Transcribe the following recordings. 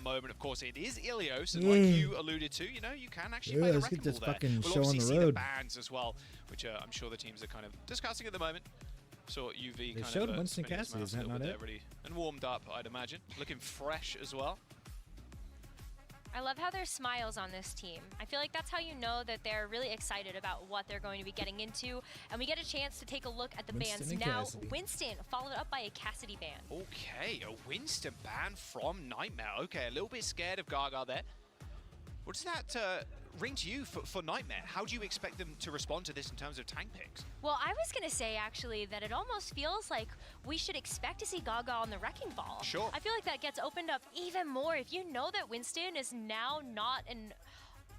moment. Of course, it is Ilios, and like you alluded to, you know, you can actually play the let's Wrecking get this Ball there. fucking We'll show on obviously the see road. the bans as well, which I'm sure the teams are kind of discussing at the moment. Saw UV They kind showed of Winston spinning his Cassidy, mouse is a that little not bit it? there, ready and warmed up, I'd imagine. Looking fresh as well. I love how there's smiles on this team. I feel like that's how you know that they're really excited about what they're going to be getting into. And we get a chance to take a look at the bans now. Cassidy. Winston, followed up by a Cassidy ban. Okay, a Winston ban from Nightmare. Okay, a little bit scared of Gaga there. What does that ring to you for Nightmare? How do you expect them to respond to this in terms of tank picks? Well, I was going to say, actually, that it almost feels like we should expect to see Gaga on the Wrecking Ball. Sure. I feel like that gets opened up even more. If you know that Winston is now not an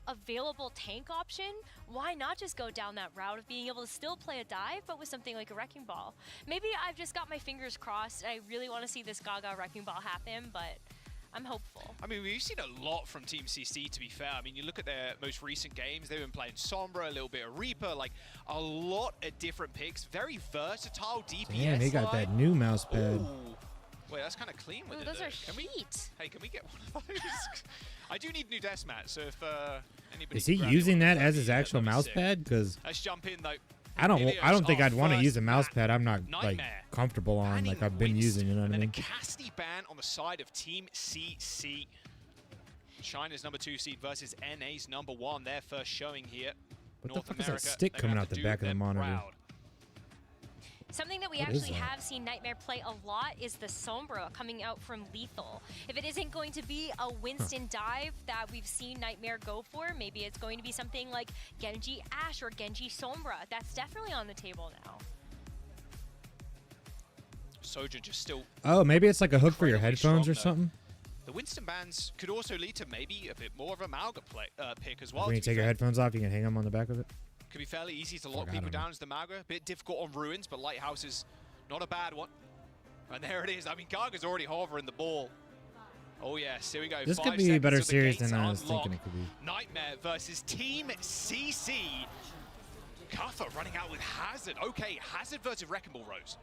available tank option, why not just go down that route of being able to still play a dive, but with something like a Wrecking Ball? Maybe I've just got my fingers crossed, and I really want to see this Gaga Wrecking Ball happen, but I'm hopeful. I mean, we've seen a lot from Team CC, to be fair. I mean, you look at their most recent games, they've been playing Sombra, a little bit of Reaper, like a lot of different picks. Very versatile DPS. Damn, he got that new mouse pad. Ooh. Wait, that's kind of clean with it, Those though. are Can we, heat. hey, can we get one of those? I do need new desk mat, so if anybody Is he can grab me using one, that that'd as be, his actual that'd be mouse sick. pad? Because Let's jump in, though. I don't think I'd want to use a mouse pad I'm not like Nightmare. comfortable on, like Banning I've been Winston, using. You know what I and mean? then a Cassidy ban on the side of Team CC. China's #2 seed versus NA's #1. Their first showing here. What North the fuck is that America, stick they're coming gonna out have to the do back of the them monitor? proud. Something that we What is actually that? have seen Nightmare play a lot is the Sombra coming out from Lethal. If it isn't going to be a Winston dive that we've seen Nightmare go for, maybe it's going to be something like Genji Ashe or Genji Sombra. That's definitely on the table now. Soja just still. Oh, maybe it's like a hook for your Incredibly headphones or strong, though. something. The Winston bans could also lead to maybe a bit more of a Malga pick as well. When you to be take your fair. headphones off, you can hang them on the back of it. Could be fairly easy to Fuck, lock I people don't know. down as the Malga. A bit difficult on Ruins, but Lighthouse is not a bad one. And there it is. I mean, Gaga's already hovering the ball. Oh yes, here we go. This 5 could be a seconds better till the series gates than I was unlock. thinking it could be. Nightmare versus Team CC. Kuffa running out with Hazard. Okay, Hazard versus Wrecking Ball Rose.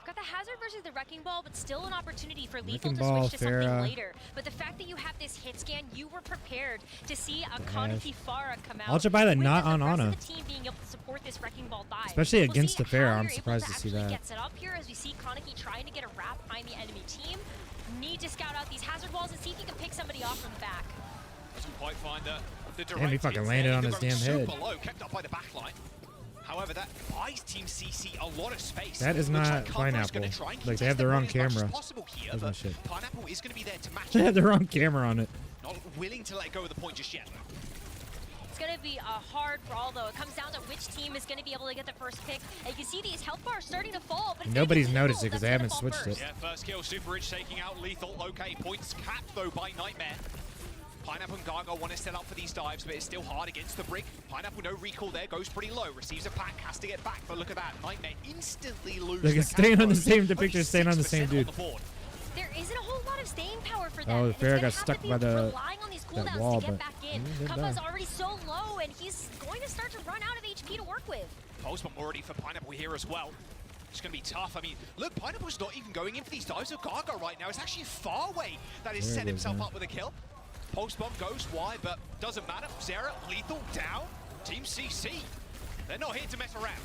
Got the Hazard versus the Wrecking Ball, but still an opportunity for Lethal Wrecking to Ball, switch to something Farah. later. But the fact that you have this hit scan, you were prepared to see a Dash. Kaneki Farah come out. I'll just buy that with not the on rest Ana. of the team being able to support this Wrecking Ball dive. Especially We'll against see the Farah, how I'm you're able surprised to see actually that. get set up here as we see Kaneki trying to get a wrap behind the enemy team. Need to scout out these hazard walls and see if he can pick somebody off from the back. Doesn't quite find the direct Damn, he fucking hits landed there. on They're his going damn super head. low, kept up by the back line. However, that buys Team CC a lot of space. That is Looks not like Kuffa's Pineapple. gonna try and Like, they contest have the ball wrong as much as camera. possible here, That's my but shit. Pineapple is going to be there to match They it. had the wrong camera on it. Not willing to let go of the point just yet. It's going to be a hard brawl, though. It comes down to which team is going to be able to get the first pick. And you can see these health bars starting to fall. But it's gonna be Nobody's Lethal noticed it 'cause that's they gonna haven't fall switched first. it. Yeah, first kill, Super Rich taking out Lethal. Okay, points capped though by Nightmare. Pineapple and Gaga want to set up for these dives, but it's still hard against the brick. Pineapple, no recall there, goes pretty low, receives a pack, has to get back, but look at that. Nightmare instantly loses Look, the it's staying on the cash same road. depiction, Only staying on the same 6% dude. the board. There isn't a whole lot of staying power for them. Oh, and it's Farah gonna got have stuck to be by the- relying on these that cooldowns wall, to get but back in. he did Kuffa's die. already so low, and he's going to start to run out of HP to work with. Pulse bomb already for Pineapple here as well. It's going to be tough. I mean, look, Pineapple's not even going in for these dives with Gaga right now. It's actually far away that he's There set it is, himself man. up with a kill. Pulse bomb goes wide, but doesn't matter. Zera, Lethal down. Team CC. They're not here to mess around.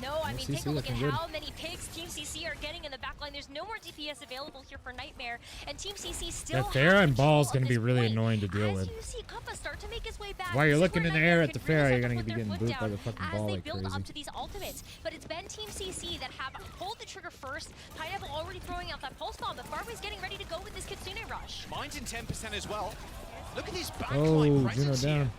No, I mean, CC take a look at looking good. how many picks Team CC are getting in the backline. There's no more DPS available here for Nightmare, and Team CC still That has Farah and control Ball is of going to be this really point. annoying to deal As with. you see Kuffa start to make his way back, While you're this is looking where in the Nightmare air at could the really Farah, start you're to gonna put be their getting foot booped by down the fucking as ball they like build crazy. up to these ultimates. But it's been Team CC that have pulled the trigger first. Pineapple already throwing out that pulse bomb, but Farway's getting ready to go with this Kitsune rush. Mine's in 10% as well. Look at his Oh, backline Juno presence here. down.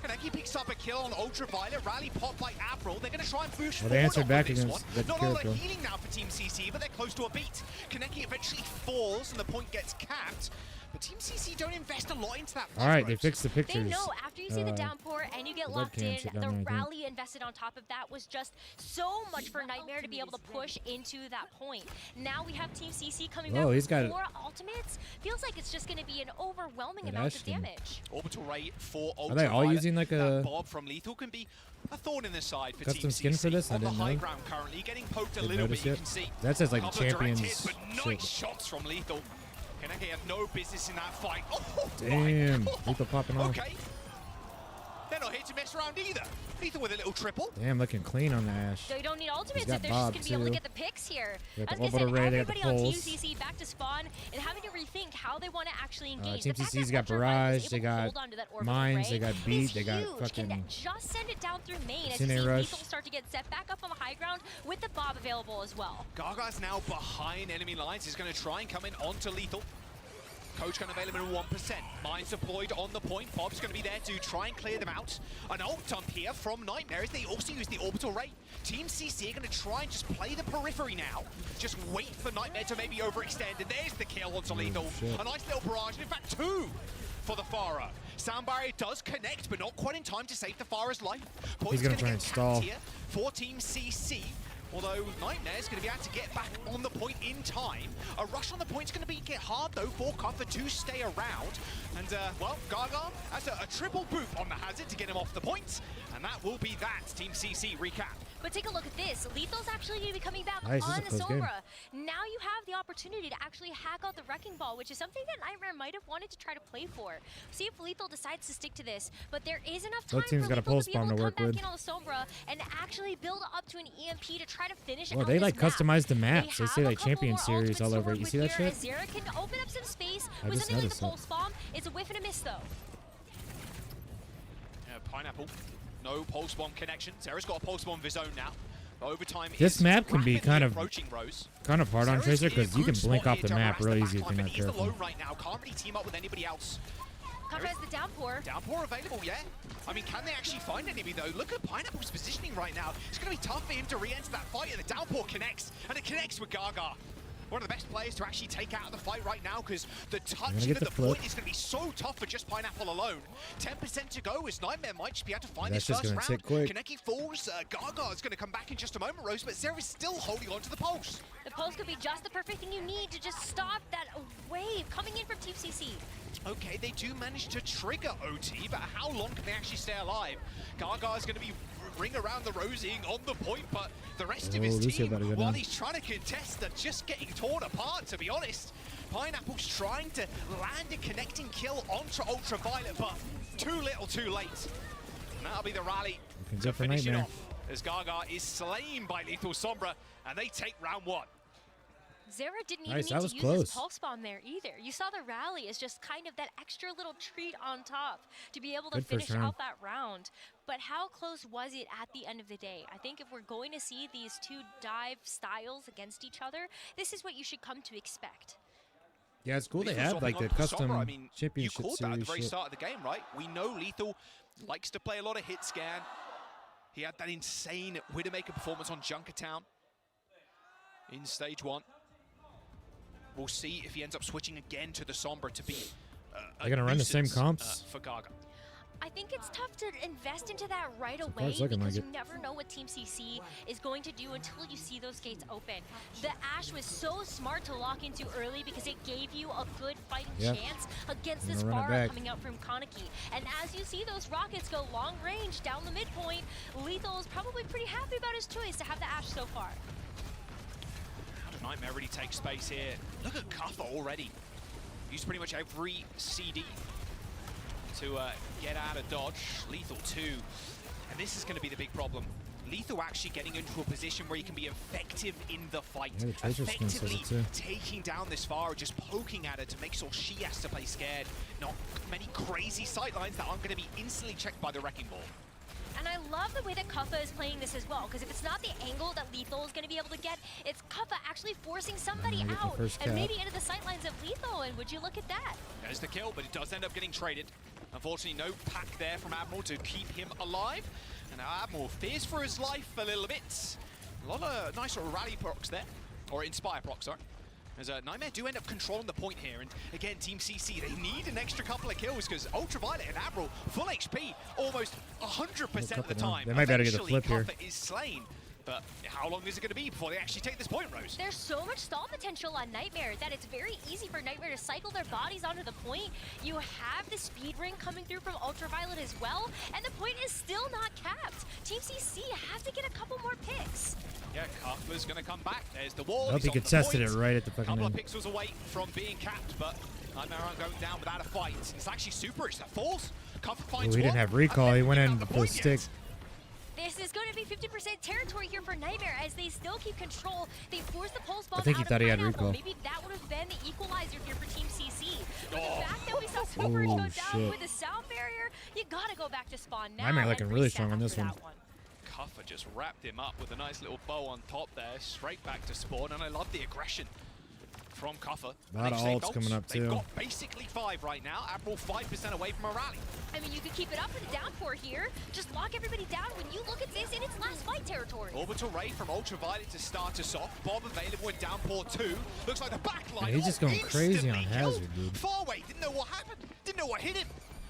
Kaneki picks up a kill on Ultraviolet. Rally pop by April. They're going to try and push Well, they forward answered off of back this against one. that Not a lot character. of healing now for Team CC, but they're close to a beat. Kaneki eventually falls and the point gets capped. But Team CC don't invest a lot into that. All right, they Rose. fixed the They pictures. know after you see the downpour and you get the locked webcam in, shit the down there, I think. rally invested on top of that was just so much for Nightmare to be able to push into that point. Now we have Team CC coming Whoa, back he's with got 4 ultimates. Feels like it's just going to be an overwhelming That amount of Ashton. damage. Orbital rate for Are they all Ultraviolet. using like That a Bob from Lethal can be a thorn in the side for custom Team skin CC. for this? I On the didn't high know. ground currently, getting poked a Didn't little bit, notice you yet. can see. That says like Couple of direct champions hits, but nice shit. shots from Lethal. Kaneki had no business in that fight. Oh, Damn. my Lethal popping off. Okay. They're not here to mess around either. Lethal with a little triple. Damn, looking clean on the Ash. So you don't need ultimates got if they're Bob, just going to be able to too. get the picks here. They got I the was going orbital to say, ray, they got the everybody on pulse. TCC back to spawn and having to rethink how they want to actually engage. Team The fact CC's that got Ultraviolet barrage, is they able to got hold onto that orbital mines, ray they got beat, is they got huge. fucking Can just send it down through main as you Cine see rush. Lethal start to get set back up on the high ground with the Bob available as well. Gaga's now behind enemy lines. He's going to try and come in onto Lethal. Coach gun available in 1%. Mines deployed on the point. Bob's going to be there to try and clear them out. An ult dump here from Nightmare as they also use the orbital ray. Team CC are going to try and just play the periphery now. Just wait for Nightmare to maybe overextend. And there's the kill onto Lethal. shit. A nice little barrage. And in fact, 2 for the Pharah. Sound barrier does connect, but not quite in time to save the Pharah's life. Point's gonna gonna try get and stall. capped here for Team CC. Although Nightmare's going to be able to get back on the point in time. A rush on the point's going to get hard though for Cuffer to stay around. And well, Gaga has a triple boop on the hazard to get him off the point. And that will be that. Team CC recap. But take a look at this. Lethal's actually going to be coming back Nice, this is on a the close game. Sombra. Now you have the opportunity to actually hack out the Wrecking Ball, which is something that Nightmare might have wanted to try to play for. See if Lethal decides to stick to this. But there is enough time Both teams for got a Lethal pulse to be able bomb to to come work back with. in on the Sombra and actually build up to an EMP to try to finish Well, out they this like map. customized the maps. They have say a like couple Champion more Series all ultimates to over it. work You with see that here shit? as Zera can open up some space I with just something like noticed the that. pulse bomb. It's a whiff and a miss though. Yeah, Pineapple. No pulse bomb connection. Zera's got a pulse bomb of his own now. Overtime This is map can be rapidly kind of approaching Rose. hard on Zera's Tracer in a because you good can blink spot off here the to map harass real the easy if backline, you're but not he's careful. alone right now. Can't really team up with anybody else. Cover has the downpour. Downpour available, yeah. I mean, can they actually find anybody though? Look at Pineapple's positioning right now. It's going to be tough for him to re-enter that fight, and the downpour connects, and it connects with Gaga. One of the best players to actually take out the fight right now because the touching get of the the flip. point is going to be so tough for just Pineapple alone. 10% to go as Nightmare might just be able to find That's this just first gonna round. tick quick. Kaneki falls. Gaga is going to come back in just a moment, Rose, but Zera is still holding on to the pulse. The pulse could be just the perfect thing you need to just stop that wave coming in from Team CC. Okay, they do manage to trigger OT, but how long can they actually stay alive? Gaga is going to be ring around the rosing on the point, but the rest of his Lucio team, about to go while down. he's trying to contest, are just getting torn apart, to be honest. Pineapple's trying to land a connecting kill onto Ultraviolet, but too little too late. And that'll be the rally Looking to good for finish it Nightmare. off, as Gaga is slain by Lethal Sombra, and they take round 1. Zera didn't Nice, even that need was to use close. his pulse bomb there either. You saw the rally as just kind of that extra little treat on top to be able to Good first finish round. out that round. But how close was it at the end of the day? I think if we're going to see these two dive styles against each other, this is what you should come to expect. Yeah, it's cool they Lethal's have like holding the on to Sombra. custom I mean, you championship called that at the series very shit. start of the game, right? We know Lethal likes to play a lot of hit scan. He had that insane Widowmaker performance on Junkertown in stage 1. We'll see if he ends up switching again to the Sombra to be They're gonna run the same nuisance, comps? for Gaga. I think it's tough to invest into that right far away it's looking because like you it. never know what Team CC is going to do until you see those gates open. The Ashe was so smart to lock into early because it gave you a good fighting Yeah. chance against I'm this gonna run it Pharah back. coming out from Kaneki. And as you see those rockets go long range down the midpoint, Lethal is probably pretty happy about his choice to have the Ashe so far. How did Nightmare really take space here? Look at Cuffer already. Used pretty much every CD to get out of dodge. Lethal too. And this is going to be the big problem. Lethal actually getting into a position where he can be effective in the fight. Yeah, the Tracer skin says Effectively it too. taking down this Pharah, just poking at her to make sure she has to play scared. Not many crazy sightlines that aren't going to be instantly checked by the Wrecking Ball. And I love the way that Kuffa is playing this as well, because if it's not the angle that Lethal is going to be able to get, it's Kuffa actually forcing somebody get the out first and cap. maybe into the sightlines of Lethal, and would you look at that? There's the kill, but it does end up getting traded. Unfortunately, no pack there from Admiral to keep him alive. And now Admiral fears for his life a little bit. A lot of nice little rally procs there, or inspire procs, sorry. As Nightmare do end up controlling the point here, and again, Team CC, they need an extra couple of kills because Ultraviolet and Admiral, full HP, almost 100% of the Couple now. time. They might be able to get the Eventually, flip here. Cuffer is slain, But how long is it going to be before they actually take this point, Rose? There's so much stall potential on Nightmare that it's very easy for Nightmare to cycle their bodies onto the point. You have the speed ring coming through from Ultraviolet as well, and the point is still not capped. Team CC has to get a couple more picks. Yeah, Cutler's going to come back. There's the wall. I hope he contested it right at the fucking couple of end. pixels away from being capped, but Nightmare aren't going down without a fight. It's actually Superich that falls. Cuff finds He didn't one, have recall. and He then went in found the for a point stick. yet. This is going to be 50% territory here for Nightmare as they still keep control. They force the pulse bomb I think he out thought of he had Pineapple. recall. Maybe that would have been the equalizer here for Team CC. But Oh. the fact that we saw Superich go down shit. with the sound barrier, you gotta go back to spawn now. Nightmare and looking really reset strong on this after one. that Cuffer just wrapped him up with a nice little bow on top there, straight back to spawn, and I love the aggression from Cuffer. A lot of ults coming up, They've too. got basically 5 right now. Admiral 5% away from a rally. I mean, you could keep it up with the downpour here. Just lock everybody down when you look at this in its last fight territory. Orbital Ray from Ultraviolet to start us off. Bomb available in Downpour 2. Looks like the backline. Yeah, he's just going crazy on instantly Hazard, killed. dude. Far away, didn't know what happened. Didn't know what hit him.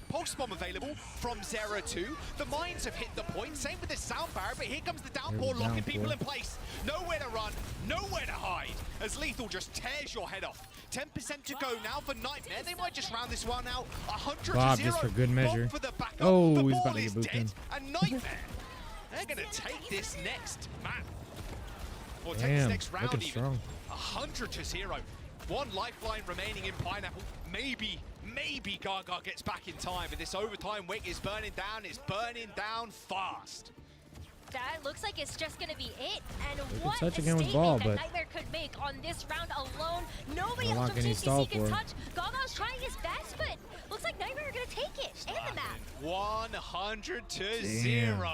Pulse bomb available from Zera 2. The mines have hit the point. Same with the sound barrier, but here comes the Downpour, the locking Downpour. people in place. Nowhere to run, nowhere to hide. As Lethal just tears your head off. 10% to go now for Nightmare. They might just round this one out. 100 Bob, to 0. just for good measure. Bomb for the backup. Oh, the he's ball about to is get booped dead. in. And Nightmare, they're going to take this next map. Or take this Damn, next round looking even. strong. 100 to 0. One lifeline remaining in Pineapple. Maybe Gaga gets back in time, but this overtime wick is burning down. It's burning down fast. That looks like it's just going to be it. And They what could touch a again with statement ball, that but Nightmare could make on this round alone. Nobody Unlock else from any stall TCC can for. touch. Gaga's trying his best, but looks like Nightmare are going to take it. And the map. 100 to 0.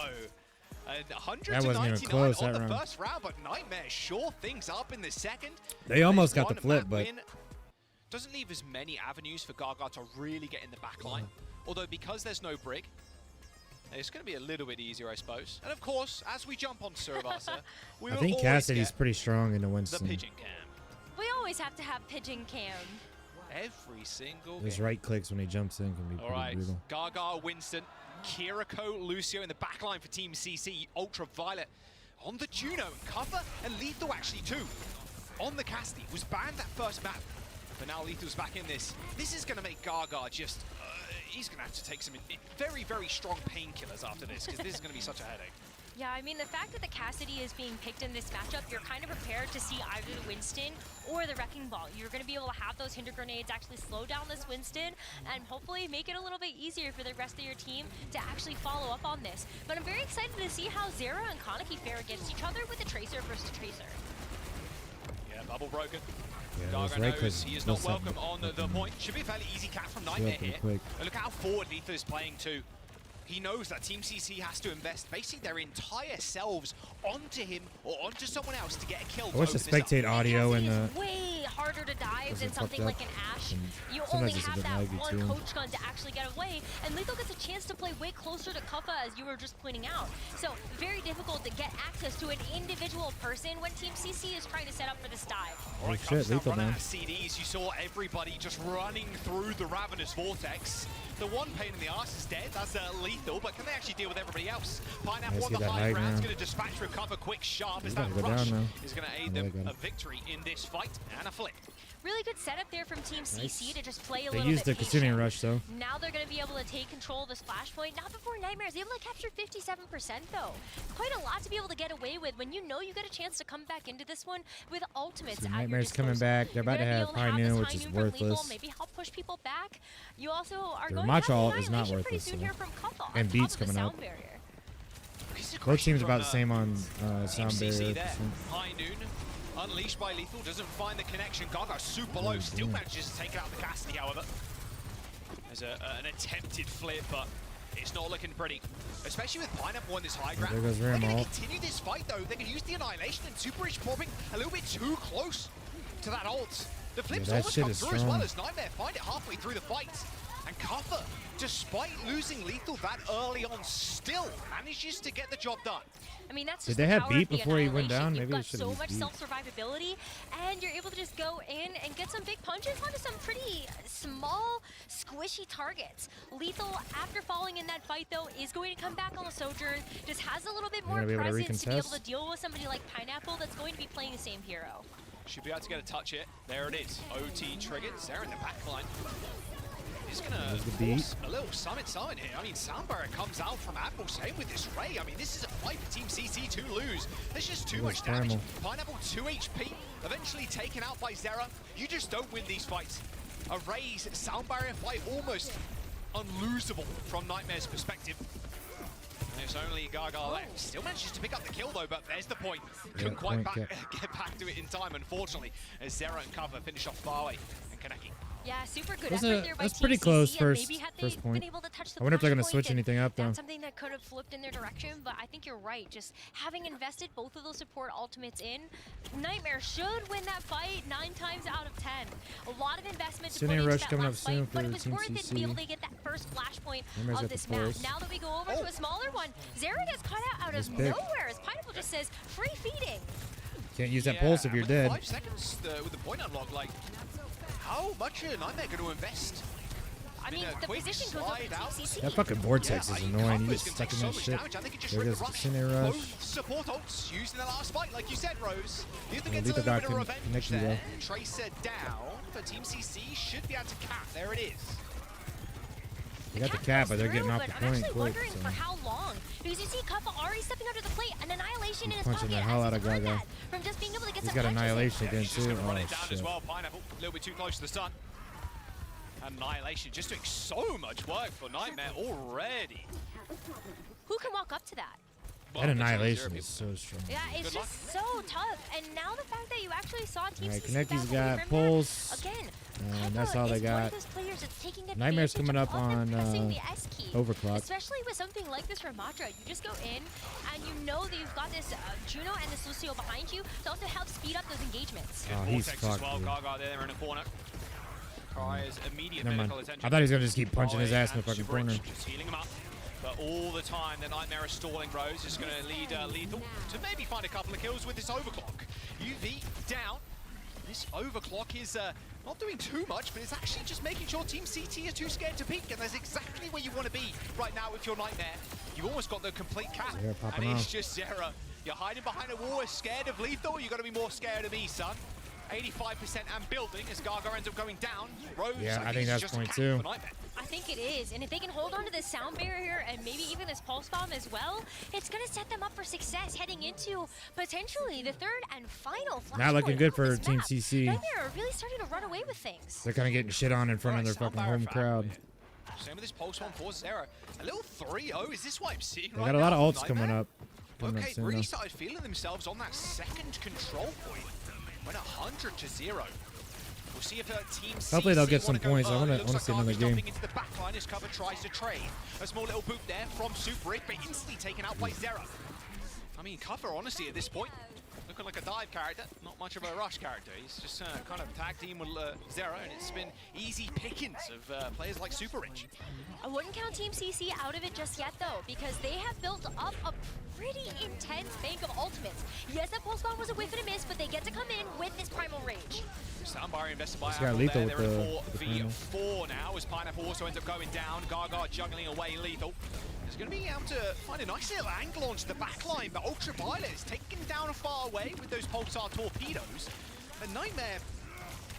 And 100 That to wasn't even 99 close, on that the round. first round, but Nightmare shore things up in the second. They almost There's got the one flip, map but win. Doesn't leave as many avenues for Gaga to really get in the back line. Although because there's no brig, it's going to be a little bit easier, I suppose. And of course, as we jump on Survasa, we I will think always Cassidy's get pretty strong in the the Winston. pigeon cam. We always have to have pigeon cam. Every single His game. right clicks when he jumps in can be All pretty right, brutal. Gaga, Winston, Kiriko, Lucio in the backline for Team CC, Ultraviolet on the Juno, and Cover, and Lethal actually too. On the Cassidy, was banned that first map, but now Lethal's back in this. This is going to make Gaga just, he's going to have to take some very, very strong painkillers after this, because this is going to be such a headache. Yeah, I mean, the fact that the Cassidy is being picked in this matchup, you're kind of prepared to see either the Winston or the Wrecking Ball. You're going to be able to have those hinder grenades actually slow down this Winston and hopefully make it a little bit easier for the rest of your team to actually follow up on this. But I'm very excited to see how Zera and Kaneki fare against each other with the Tracer versus Tracer. Yeah, bubble broken. Yeah, those Gaga right knows clicks he is do not something welcome on the point. Should be a fairly easy cap from Nightmare pretty here. quick. And look how forward Lethal is playing too. He knows that Team CC has to invest basically their entire selves onto him or onto someone else to get a kill. I wish the spectate audio and Cassidy the is way harder to dive Doesn't than fuck something up. like an Ashe. And You sometimes only it's a have bit that laggy, one too. coach gun to actually get away, and Lethal gets a chance to play way closer to Kuffa, as you were just pointing out. So very difficult to get access to an individual person when Team CC is trying to set up for this dive. All right, shit, Lethal Lethal, running man. out of CDs. You saw everybody just running through the Ravenous Vortex. The one pain in the arse is dead. That's Lethal, but can they actually deal with everybody else? Pineapple Yeah, on see the that high high ground's ground. going to dispatch recover quick, sharp as He's that about to go rush down now. is going to aid Yeah, them they got a it. victory in this fight and a flip. Really good setup there from Team CC to just play a they little used bit the Kasumi patient. rush though. Now they're going to be able to take control of the splash point. Not before Nightmare is able to capture 57% though. Quite a lot to be able to get away with when you know you get a chance to come back into this one with ultimates So at your Nightmare's coming disposal. back. They're about You're to gonna have be able to High this Noon, High which is Noon from Lethal, worthless. maybe help push people back. You also are Their going Match to have ult is not Annihilation pretty worthless, soon so. here from Kuffa And on Beats top of the coming out. sound barrier. Both teams about the From, same on Team sound CC barrier. there. High Noon, unleashed by Lethal, doesn't find the connection. Gaga super low, still damn. manages to take it out the Cassidy, however. There's an attempted flip, but it's not looking pretty. Especially with Pineapple on this high ground. there goes They're Ram going to ult. continue this fight, though. They're going to use the Annihilation and Superich popping a little bit too close to that ult. The flips that almost shit come is through as well strong. as Nightmare find it halfway through the fight. And Cuffer, despite losing Lethal that early on, still manages to get the job done. I mean, that's Did just they the have power beat of the before he went Annihilation. down? You've Maybe they got should so have much used beat. self-survivability, and you're able to just go in and get some big punches onto some pretty small, squishy targets. Lethal, after falling in that fight, though, is going to come back on the Sojourn. Just has a little bit more gonna be able to presence to be able recontest? to deal with somebody like Pineapple that's going to be playing the same hero. Should be able to get a touch it. There it is. OT triggered. Sarah in the backline. He's gonna force a little summit here. I mean, Soundbarrier comes out from Apple. Same with this Ray. I mean, this is a fight for Team CC to lose. There's just too much damage. Primal. Pineapple 2 HP, eventually taken out by Zera. You just don't win these fights. A Ray's Soundbarrier fight almost unlosable from Nightmare's perspective. There's only Gaga left. Still manages to pick up the kill though, but there's the point. Couldn't quite get back to it in time, unfortunately, as Zera and Cover finish off Farway and Kaneki. Yeah, super good That's effort there by that's Team pretty CC, close and first maybe had they point. been able to touch the I wonder if they're gonna flashpoint, switch and anything up though. that's something that could have flipped in their direction, but I think you're right. Just having invested both of those support ultimates in, Nightmare should win that fight 9 times out of 10. A lot of investment to put Scenario into rush that coming up last soon fight, but for it was Team worth it to be CC. able to get that first flashpoint Nightmare's of got this the map. pulse. Now that we go over to a smaller one, Zera gets caught out Nice of pick. nowhere as Pineapple just says, free feeding. Can't use that pulse if you're with dead. 5 seconds with the point unlock, like, how much are Nightmare going to invest? I mean, the quick position goes up to slide out. Team CC. That fucking vortex Yeah, is I mean, annoying. You Cover's get gonna stuck take in so that much shit. damage. I think it just There ripped goes the rush. Scenario rush. Both support ults used in the last fight, like you said, Rose. You think Yeah, it's a Lethal little got bit of revenge connection there. though. Tracer down, but Team CC should be able to cap. There it is. They got the cap, but they're getting off the I'm point actually quick. wondering So. for how long. Because you see Kuffa already stepping under the plate, and Annihilation in his punching pocket the hell as out he's of earned Gaga. that from just being able to get He's some got punches in. Annihilation again He's just too. going to run Oh it down as shit. well. Pineapple, a little bit too close to the sun. Annihilation just doing so much work for Nightmare already. Who can walk up to that? That Annihilation is so strong. Yeah, it's Good luck. just so tough. And now the fact that you actually saw Team Alright, CC Kaneki's back got away from pulse. that, again, And that's all they is one of got. those players that's taking Nightmare's advantage coming up of them on pressing the S key. Overclock. Especially with something like this Ramatra, you just go in and you know that you've got this Juno and this Lucio behind you to also help speed up those engagements. Oh, he's Vortex as fucked. well. Dude. Gaga there in a corner. Cries immediate Never mind. medical attention. I thought he was gonna just keep punching his Roy ass in the and fucking Superich corner. Just healing him up. But all the time, the Nightmare is stalling Rose. Is going to lead Lethal to maybe find a couple of kills with this overclock. UV down. This overclock is not doing too much, but it's actually just making sure Team CT are too scared to peek, and that's exactly where you want to be right now with your Nightmare. You've almost got the complete cap, Zera popping and it's off. just Zera. You're hiding behind a wall, scared of Lethal. You've got to be more scared of me, son. 85% and building as Gaga ends up going down. Rose, Yeah, I think it's that's just a point cap two. for Nightmare. I think it is, and if they can hold on to this sound barrier and maybe even this pulse bomb as well, it's going to set them up for success heading into potentially the third and final flashpoint. Not looking good of for this Team map. CC. Nightmare are really starting to run away with things. They're kind of getting shit on in front of their Alright, fucking Soundbarrier home fan. crowd. Same with this pulse one for Zera. A little 3-0, is this what I'm seeing They right got a lot now of from ults coming Nightmare? up. Coming Okay, up soon, really though. started feeling themselves on that second control point. Went 100-0. We'll see if Team CC Hopefully they'll get some wanna go points. I early. wanna Looks like see another Gaga's game. jumping into the back line as Cover tries to trade. A small little boot there from Superich, but instantly taken out by Zera. I mean, Cover, honestly, at this point, looking like a dive character, not much of a rush character. He's just kind of tag team with Zera, and it's been easy pickings of players like Superich. I wouldn't count Team CC out of it just yet, though, because they have built up a pretty intense bank of ultimates. Yes, that pulse bomb was a whiff and a miss, but they get to come in with this primal rage. Soundbarrier invested by He's got Apple Lethal there. with They're in the 4v4 now as Pineapple also ends up going down. Gaga juggling away Lethal. He's going to be able to find a nice little angle onto the back line, but Ultraviolet is taken down far away with those Pulsar torpedoes. And Nightmare,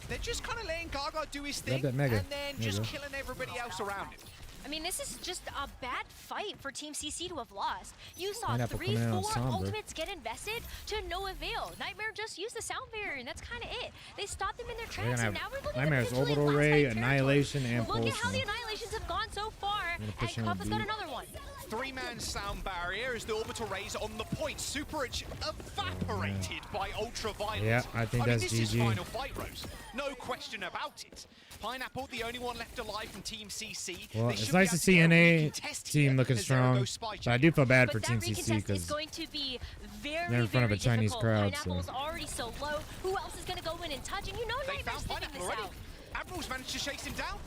they're just kind of letting Gaga do his thing that Mega. and then There you just go. killing everybody else around him. I mean, this is just a bad fight for Team CC to have lost. You saw Pineapple 3, coming in on 4 Sombra. ultimates get invested to no avail. Nightmare just used the sound barrier, and that's kind of it. They stopped them in their They're tracks, gonna and now have we're looking Nightmare's at potentially Orbital last Ray, fight Annihilation, territory. and Look at Pulse. how the Annihilations have gone so far, gonna and push in Cuffa's got deep. another one. 3-man sound barrier as the orbital rays on the point. Superich evaporated by Ultraviolet. Yeah, I think mean, that's this is GG. final fight, Rose. No question about it. Pineapple, the only one left alive from Team CC. Well, They it's should nice be to able see get a NA recontest team here looking as Zera strong, goes spy but I do feel bad for But Team that CC recontest is because going to be very, they're in front of very a Chinese difficult. crowd, Pineapple's so. already so low. Who else is going to go in and touch? And you know They Nightmare's found thinking Pineapple this already. out. Admiral's managed to chase him down.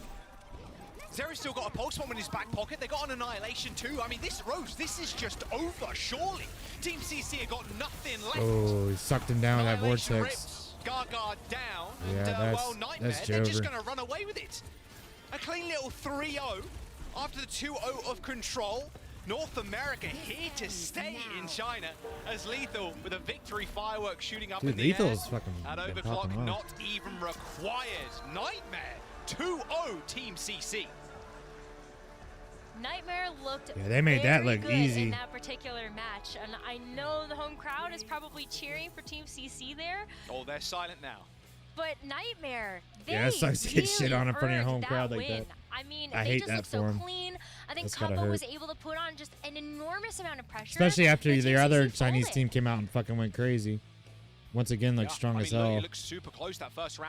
Zero's still got a pulse bomb in his back pocket. They got an annihilation too. I mean, this is just over, surely. Team CC have got nothing left. Oh, he sucked him down with that Annihilation vortex. rips Gaga down. Yeah, And, that's- well, Nightmare, that's they're just Jover. going to run away with it. A clean little 3-0 after the 2-0 of control. North America here to stay in China as Lethal with a victory firework shooting up Dude, in the Lethal's air. fucking At been overclock, popping off. not even required. Nightmare 2-0 Team CC. Nightmare looked Yeah, they made that very look good easy. in that particular match, and I know the home crowd is probably cheering for Team CC there, Oh, they're silent now. but Nightmare, they Yeah, it sucks to get shit really on in front of your earned home crowd like win. that. I mean, I they hate just that looked so for 'em. clean. I think That's gotta Combo was hurt. able to put on just an enormous amount of pressure. Especially after and their Team other CC Chinese folded. team came out and fucking went crazy. Once again, like Yeah, strong I as mean, look, hell. it looks super close that first round.